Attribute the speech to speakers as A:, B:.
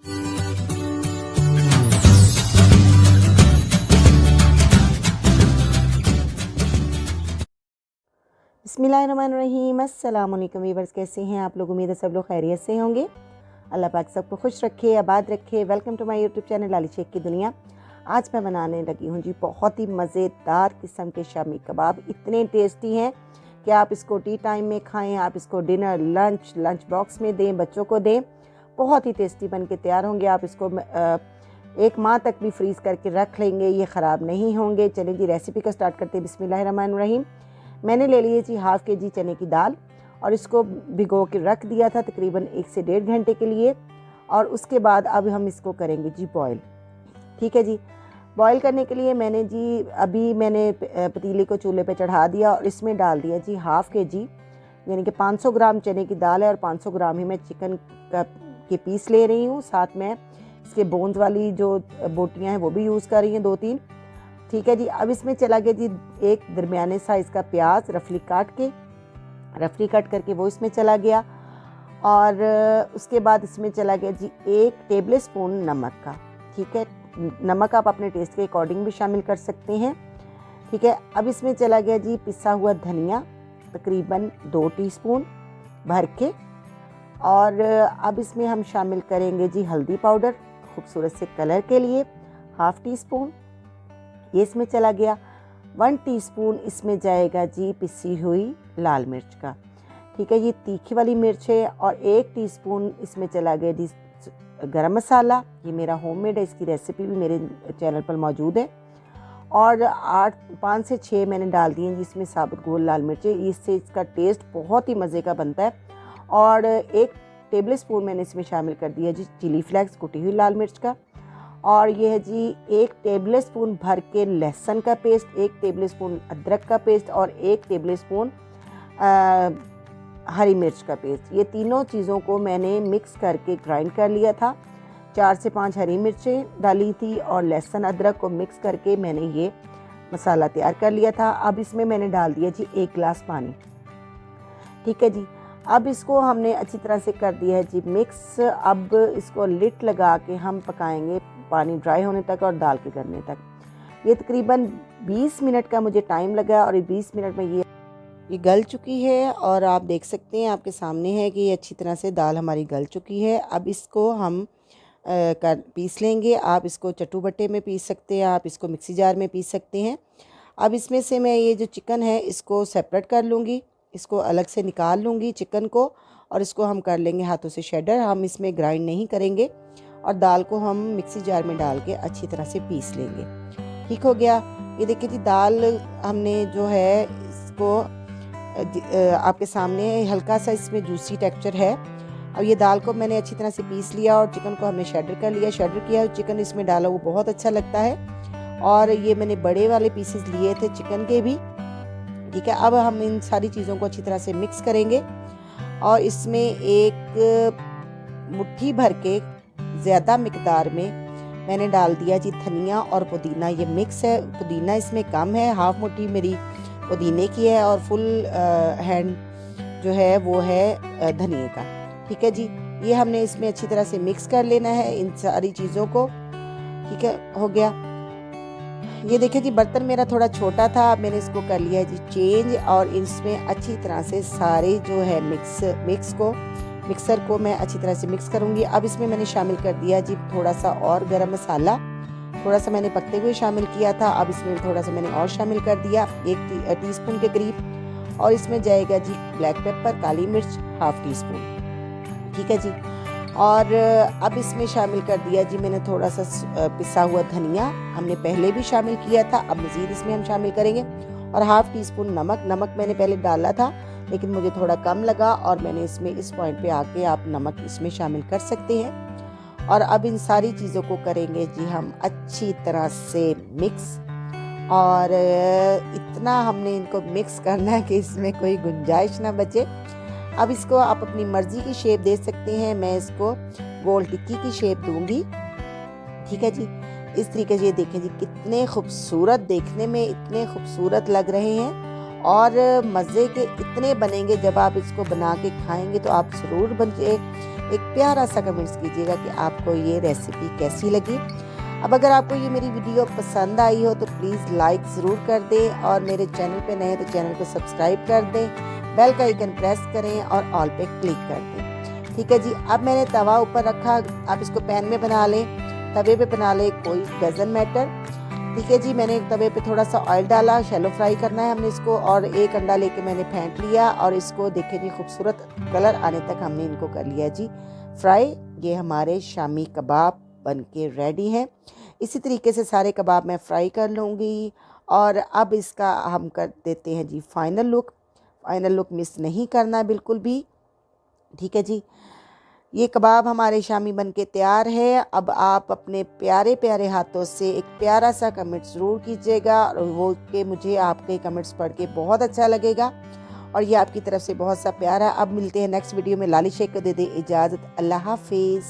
A: बिस्मिल्लाहिर्रहमानिर्रहीम। अस्सलाम वालेकुम वीवर्स, कैसे हैं आप लोग? उम्मीद है सब लोग खैरियत से होंगे। अल्लाह पाक सबको खुश रखे, आबाद रखे। Welcome to my YouTube channel Lali Shaikh की दुनिया। आज मैं बनाने लगी हूँ जी बहुत ही मज़ेदार किस्म के शामी कबाब। इतने टेस्टी हैं कि आप इसको टी टाइम में खाएं, आप इसको डिनर, लंच बॉक्स में दें, बच्चों को दें। बहुत ही टेस्टी बन के तैयार होंगे। आप इसको एक माह तक भी फ्रीज़ करके रख लेंगे, ये ख़राब नहीं होंगे। चलिए जी रेसिपी का स्टार्ट करते हैं। बिस्मिल्लाहिर्रहमानिर्रहीम। मैंने ले लिए जी हाफ़ के जी चने की दाल और इसको भिगो के रख दिया था तकरीबन 1 से 1.5 घंटे के लिए। और उसके बाद अब हम इसको करेंगे जी बॉयल। ठीक है जी। बॉयल करने के लिए मैंने पतीले को चूल्हे पे चढ़ा दिया और इसमें डाल दिया जी हाफ़ के जी यानी कि 500 ग्राम चने की दाल है और 500 ग्राम ही मैं चिकन के पीस ले रही हूँ। साथ में इसके बोन्स वाली जो बोटियाँ हैं वो भी यूज़ कर रही हैं, 2-3। ठीक है जी। अब इसमें चला गया जी एक दरमियाने साइज़ का प्याज रफली कट करके वो इसमें चला गया। और उसके बाद इसमें चला गया जी 1 टेबल स्पून नमक का। ठीक है, नमक आप अपने टेस्ट के अकॉर्डिंग भी शामिल कर सकते हैं। ठीक है। अब इसमें चला गया जी पिसा हुआ धनिया तकरीबन 2 टीस्पून भर के। और अब इसमें हम शामिल करेंगे जी हल्दी पाउडर खूबसूरत से कलर के लिए, हाफ़ टी स्पून ये इसमें चला गया। 1 टीस्पून इसमें जाएगा जी पिसी हुई लाल मिर्च का। ठीक है, ये तीखी वाली मिर्च है। और 1 टीस्पून इसमें चला गया जी गरम मसाला, ये मेरा होममेड है, इसकी रेसिपी भी मेरे चैनल पर मौजूद है। और 5 से 6 मैंने डाल दिए जिसमें साबुत गोल लाल मिर्चें, इससे इसका टेस्ट बहुत ही मज़े का बनता है। और 1 टेबल स्पून मैंने इसमें शामिल कर दिया जी चिली फ्लेक्स, कुटी हुई लाल मिर्च का। और ये है जी 1 टेबल स्पून भर के लहसुन का पेस्ट, 1 टेबल स्पून अदरक का पेस्ट और 1 टेबल स्पून हरी मिर्च का पेस्ट। ये तीनों चीज़ों को मैंने मिक्स करके ग्राइंड कर लिया था। 4 से 5 हरी मिर्चें डाली थी और लहसुन अदरक को मिक्स करके मैंने ये मसाला तैयार कर लिया था। अब इसमें मैंने डाल दिया जी 1 गिलास पानी। ठीक है जी। अब इसको हमने अच्छी तरह से कर दिया है जी मिक्स। अब इसको लिड लगा के हम पकाएंगे पानी ड्राई होने तक और दाल के गलने तक। ये तकरीबन 20 मिनट का मुझे टाइम लगा और 20 मिनट में ये गल चुकी है। और आप देख सकते हैं, आपके सामने है कि ये अच्छी तरह से दाल हमारी गल चुकी है। अब इसको हम पीस लेंगे। आप इसको चट्टू बट्टे में पीस सकते हैं, आप इसको मिक्सी जार में पीस सकते हैं। अब इसमें से मैं ये जो चिकन है इसको सेपरेट कर लूँगी, इसको अलग से निकाल लूँगी चिकन को। और इसको हम कर लेंगे हाथों से शेडर, हम इसमें ग्राइंड नहीं करेंगे। और दाल को हम मिक्सी जार में डाल के अच्छी तरह से पीस लेंगे। ठीक हो गया। ये देखिए जी दाल हमने जो है इसको आपके सामने हल्का सा इसमें जूसी टेक्सचर है। अब ये दाल को मैंने अच्छी तरह से पीस लिया और चिकन को हमने शेडर कर लिया। शेडर किया चिकन इसमें डाला, वो बहुत अच्छा लगता है। और ये मैंने बड़े वाले पीसेस लिए थे चिकन के भी। ठीक है। अब हम इन सारी चीज़ों को अच्छी तरह से मिक्स करेंगे और इसमें 1 मुट्ठी भर के ज़्यादा मिकदार में मैंने डाल दिया जी धनिया और पुदीना। ये मिक्स है, पुदीना इसमें कम है, हाफ़ मुट्ठी मेरी पुदीने की है और फुल हैंड जो है वो है धनिए का। ठीक है जी। ये हमने इसमें अच्छी तरह से मिक्स कर लेना है इन सारी चीज़ों को। ठीक है, हो गया। ये देखिए जी बर्तन मेरा थोड़ा छोटा था, मैंने इसको कर लिया है जी चेंज। और इसमें अच्छी तरह से सारे जो है मिक्सर को मैं अच्छी तरह से मिक्स करूँगी। अब इसमें मैंने शामिल कर दिया जी थोड़ा सा और गरम मसाला, थोड़ा सा मैंने पकते हुए शामिल किया था। अब इसमें थोड़ा सा मैंने और शामिल कर दिया 1 टीस्पून के करीब। और इसमें जाएगा जी ब्लैक पेपर, काली मिर्च, हाफ़ टी स्पून। ठीक है जी। और अब इसमें शामिल कर दिया जी मैंने थोड़ा सा पिसा हुआ धनिया, हमने पहले भी शामिल किया था, अब मज़ीद इसमें हम शामिल करेंगे। और हाफ़ टी स्पून नमक मैंने पहले डाला था लेकिन मुझे थोड़ा कम लगा और मैंने इसमें इस पॉइंट पे आके आप नमक इसमें शामिल कर सकते हैं। और अब इन सारी चीज़ों को करेंगे जी हम अच्छी तरह से मिक्स। और इतना हमने इनको मिक्स करना है कि इसमें कोई गुंजाइश ना बचे। अब इसको आप अपनी मर्ज़ी की शेप दे सकते हैं, मैं इसको गोल टिक्की की शेप दूंगी। ठीक है जी। इस तरीके से ये देखें जी कितने खूबसूरत, देखने में इतने खूबसूरत लग रहे हैं और मज़े के इतने बनेंगे। जब आप इसको बना के खाएंगे तो आप ज़रूर एक प्यारा सा कमेंट्स कीजिएगा कि आपको ये रेसिपी कैसी लगी। अब अगर आपको ये मेरी वीडियो पसंद आई हो तो प्लीज़ लाइक ज़रूर कर दें, और मेरे चैनल पे नए तो चैनल को सब्सक्राइब कर दें, बेल का आइकन प्रेस करें और ऑल पे क्लिक कर दें। ठीक है जी। अब मैंने तवा ऊपर रखा, आप इसको पैन में बना लें, तवे पे बना लें, कोई डजंट मैटर। ठीक है जी। मैंने तवे पे थोड़ा सा ऑयल डाला, शैलो फ्राई करना है हमने इसको, और एक अंडा लेके मैंने फेंट लिया, और इसको देखें जी खूबसूरत कलर आने तक हमने इनको कर लिया जी फ्राई। ये हमारे शामी कबाब बन के रेडी हैं। इसी तरीके से सारे कबाब मैं फ्राई कर लूँगी, और अब इसका हम कर देते हैं जी final look. Final look miss नहीं करना बिल्कुल भी। ठीक है जी। ये कबाब हमारे शामी बन के तैयार है। अब आप अपने प्यारे प्यारे हाथों से एक प्यारा सा कमेंट ज़रूर कीजिएगा, और वो कि मुझे आपके कमेंट्स पढ़ के बहुत अच्छा लगेगा, और ये आपकी तरफ से बहुत सा प्यार है। अब मिलते हैं नेक्स्ट वीडियो में। लाली शेख को दे दे इजाज़त। अल्लाह हाफिज़।